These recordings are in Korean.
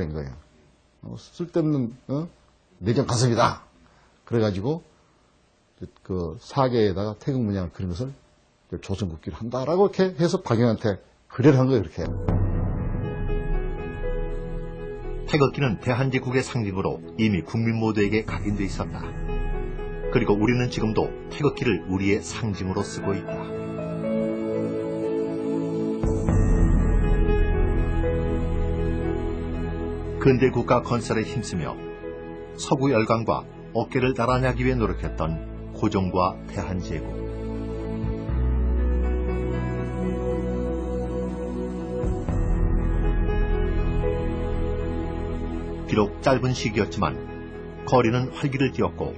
낸 거예요. 쓸데없는 내정 가섭이다. 그래가지고 그 사계에다가 태극 문양을 그린 것을 조선 국기를 한다라고 이렇게 해서 박영한테 의뢰를 한 거예요. 이렇게. 태극기는 대한제국의 상징으로 이미 국민 모두에게 각인돼 있었다. 그리고 우리는 지금도 태극기를 우리의 상징으로 쓰고 있다. 근대 국가 건설에 힘쓰며 서구 열강과 어깨를 나란히 하기 위해 노력했던 고종과 대한제국. 비록 짧은 시기였지만 거리는 활기를 띠었고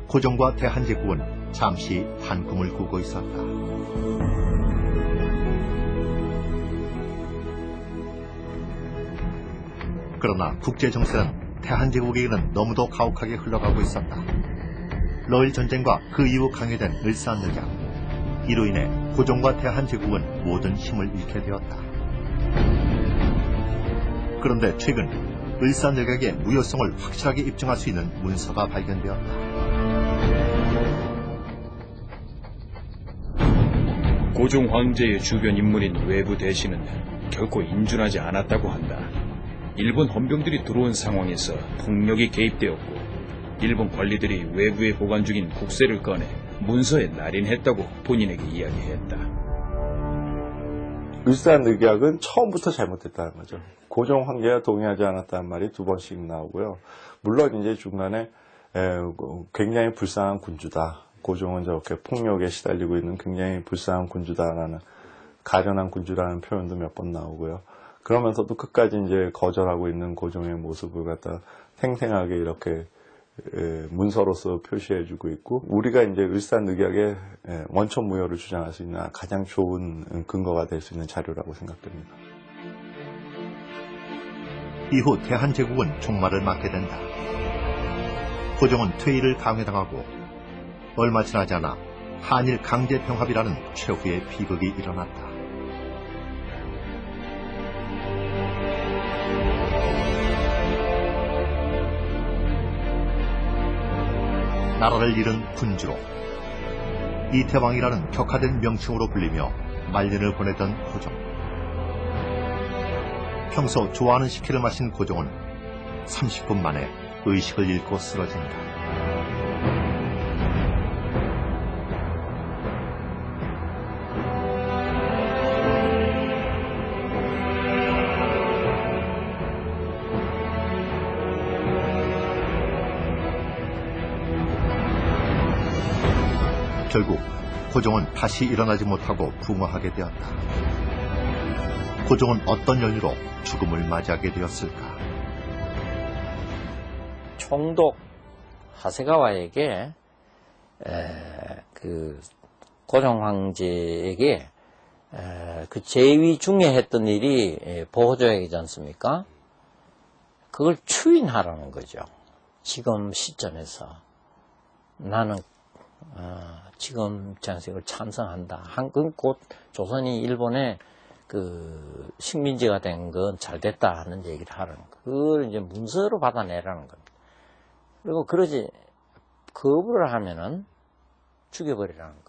고종과 대한제국은 잠시 한 꿈을 꾸고 있었다. 그러나 국제정세는 대한제국에게는 너무도 가혹하게 흘러가고 있었다. 러일 전쟁과 그 이후 강요된 을사늑약, 이로 인해 고종과 대한제국은 모든 힘을 잃게 되었다. 그런데 최근 을사늑약의 무효성을 확실하게 입증할 수 있는 문서가 발견되었다. 고종 황제의 주변 인물인 외부 대신은 결코 인준하지 않았다고 한다. 일본 헌병들이 들어온 상황에서 폭력이 개입되었고 일본 관리들이 외부에 보관 중인 국세를 꺼내 문서에 날인했다고 본인에게 이야기했다. 을사늑약은 처음부터 잘못됐다는 거죠. 고종 황제가 동의하지 않았다는 말이 2번씩 나오고요. 물론 이제 중간에 굉장히 불쌍한 군주다. 고종은 저렇게 폭력에 시달리고 있는 굉장히 불쌍한 군주다라는, 가련한 군주라는 표현도 몇 번 나오고요. 그러면서도 끝까지 이제 거절하고 있는 고종의 모습을 갖다 생생하게 이렇게 문서로서 표시해주고 있고, 우리가 이제 을사늑약의 원천 무효를 주장할 수 있는 가장 좋은 근거가 될 수 있는 자료라고 생각됩니다. 이후 대한제국은 종말을 맞게 된다. 고종은 퇴위를 강요당하고 얼마 지나지 않아 한일 강제병합이라는 최후의 비극이 일어났다. 나라를 잃은 군주로 이태왕이라는 격화된 명칭으로 불리며 말년을 보내던 고종. 평소 좋아하는 식혜를 마신 고종은 30분 만에 의식을 잃고 쓰러진다. 결국 고종은 다시 일어나지 못하고 붕어하게 되었다. 고종은 어떤 연유로 죽음을 맞이하게 되었을까? 총독 하세가와에게 그 고종 황제에게 그 제위 중에 했던 일이 보호조약이지 않습니까? 그걸 추인하라는 거죠. 지금 시점에서 나는 지금 정책을 찬성한다. 곧 조선이 일본의 그 식민지가 된 건 잘 됐다 하는 얘기를 하라는 거. 그걸 이제 문서로 받아내라는 겁니다. 그리고 그러지 거부를 하면은 죽여버리라는 거예요.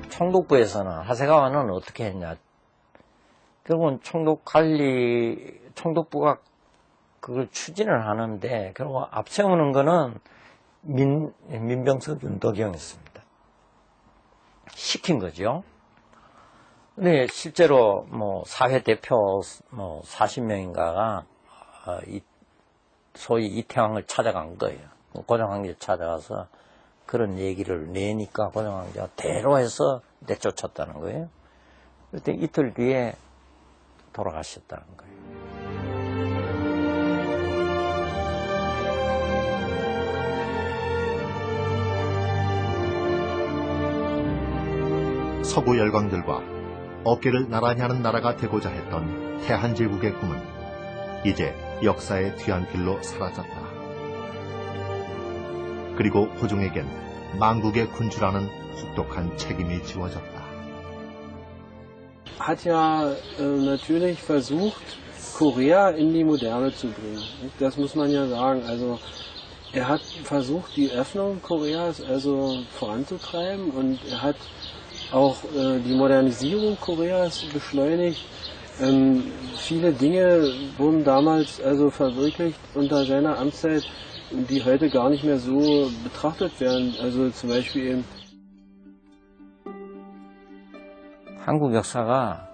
총독부에서는 하세가와는 어떻게 했냐. 결국은 총독부가 그걸 추진을 하는데, 결국 앞세우는 거는 민병섭 윤도경이었습니다. 시킨 거죠. 근데 실제로 뭐 사회 대표 40명인가가 소위 이태왕을 찾아간 거예요. 고종 황제 찾아가서 그런 얘기를 내니까 고종 황제가 대로해서 내쫓았다는 거예요. 그때 이틀 뒤에 돌아가셨다는 거예요. 서구 열강들과 어깨를 나란히 하는 나라가 되고자 했던 대한제국의 꿈은 이제 역사의 뒤안길로 사라졌다. 그리고 고종에겐 망국의 군주라는 혹독한 책임이 지워졌다. Hat ja natürlich versucht, Korea in die Moderne zu bringen. Das muss man ja sagen. Also er hat versucht, die Öffnung Koreas also voranzutreiben und er hat auch die Modernisierung Koreas beschleunigt. Viele Dinge wurden damals also verwirklicht unter seiner Amtszeit, die heute gar nicht mehr so betrachtet werden. Also zum Beispiel eben 한국 역사가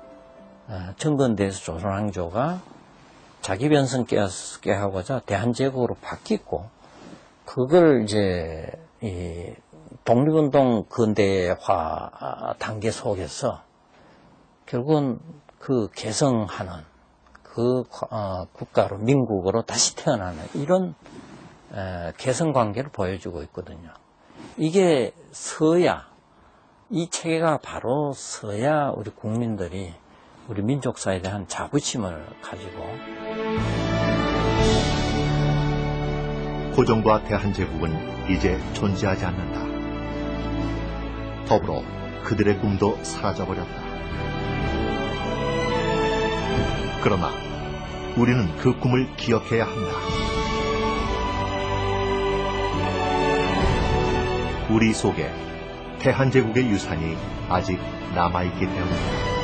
정근대에서 조선왕조가 자기 변성 깨하고자 대한제국으로 바뀌고 그걸 이제 이 독립운동 근대화 단계 속에서 결국은 그 개성하는 그 국가로 민국으로 다시 태어나는 이런 개성관계를 보여주고 있거든요. 이게 서야 이 체계가 바로 서야 우리 국민들이 우리 민족사에 대한 자부심을 가지고 고종과 대한제국은 이제 존재하지 않는다. 더불어 그들의 꿈도 사라져버렸다. 그러나 우리는 그 꿈을 기억해야 한다. 우리 속에 대한제국의 유산이 아직 남아있기 때문이다.